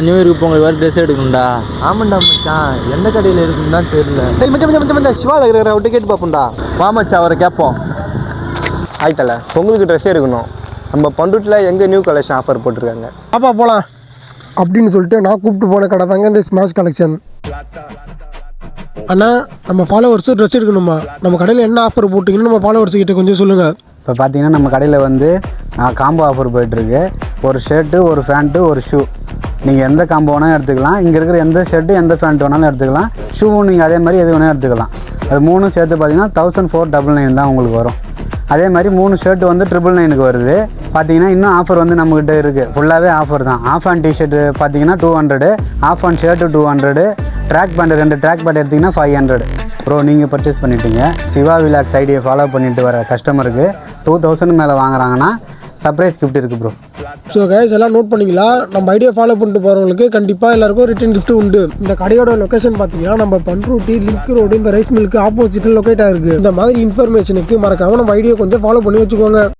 New இயருக்கு பொங்கல் வேறு dress எடுக்கணும்டா. ஆமாண்டா மச்சான், எந்த கடையில் இருக்குன்னு தான் தெரியல. மச்சான் சிவாவில் இருக்கிற அவர்கிட்ட கேட்டு பார்ப்போம்டா. வா மச்சான் அவரை கேட்போம். ஆயிட்டல பொங்கலுக்கு ட்ரெஸ் எடுக்கணும். நம்ம பண்ருட்டில் எங்கே நியூ கலெக்ஷன் ஆஃபர் போட்டிருக்காங்க. பாப்பா போகலாம் அப்படின்னு சொல்லிட்டு நான் கூப்பிட்டு போன கடை தாங்க இந்த ஸ்மாஷ் கலெக்ஷன். அண்ணா நம்ம ஃபாலோவர்ஸு ட்ரெஸ் எடுக்கணுமா? நம்ம கடையில் என்ன ஆஃபர் போட்டிங்கன்னு நம்ம ஃபாலோவர்ஸ் கிட்ட கொஞ்சம் சொல்லுங்கள். இப்போ பார்த்தீங்கன்னா நம்ம கடையில் வந்து காம்போ ஆஃபர் போயிட்டுருக்கு. ஒரு ஷர்ட்டு, ஒரு பேண்ட்டு, ஒரு ஷூ. நீங்கள் எந்த காம்போ வேணாலும் எடுத்துக்கலாம். இங்கே இருக்கிற எந்த ஷர்ட்டு எந்த பேண்ட் வேணாலும் எடுத்துக்கலாம். ஷூவும் நீங்கள் அதே மாதிரி எது வேணாலும் எடுத்துக்கலாம். அது 3 சேர்த்து பார்த்தீங்கன்னா 1499 தான் உங்களுக்கு வரும். அதே மாதிரி 3 ஷர்ட்டு வந்து 999 வருது. பார்த்தீங்கன்னா இன்னும் ஆஃபர் வந்து நம்மக்கிட்ட இருக்குது. ஃபுல்லாகவே ஆஃபர் தான். ஆஃப் அண்ட் டிஷர்ட்டு பார்த்தீங்கன்னா 200, half and shirt 200, track pant 2 track pant எடுத்திங்கன்னா 500. ப்ரோ நீங்கள் பர்ச்சேஸ் பண்ணிட்டீங்க. சிவா விலாக்ஸ் ஐடியை ஃபாலோ பண்ணிட்டு வர கஸ்டமருக்கு 2000 மேலே வாங்குறாங்கன்னா சர்ப்ரைஸ் கிஃப்ட் இருக்குது ப்ரோ. ஸோ கைஸ் எல்லாம் நோட் பண்ணிங்களா? நம்ம ஐடியா ஃபாலோ பண்ணிட்டு போகிறவங்களுக்கு கண்டிப்பாக எல்லாருக்கும் ரிட்டன் கிஃப்ட் உண்டு. இந்த கடையோட லொக்கேஷன் பார்த்தீங்கன்னா நம்ம பண்ருட்டி லிங்க் ரோடு இந்த ரைஸ் மில்க்கு ஆப்போசிட்டில் லொக்கேட் ஆகிருக்கு. இந்த மாதிரி இன்ஃபர்மேஷனுக்கு மறக்காமல் நம்ம ஐடியா கொஞ்சம் ஃபாலோ பண்ணி வச்சுக்கோங்க.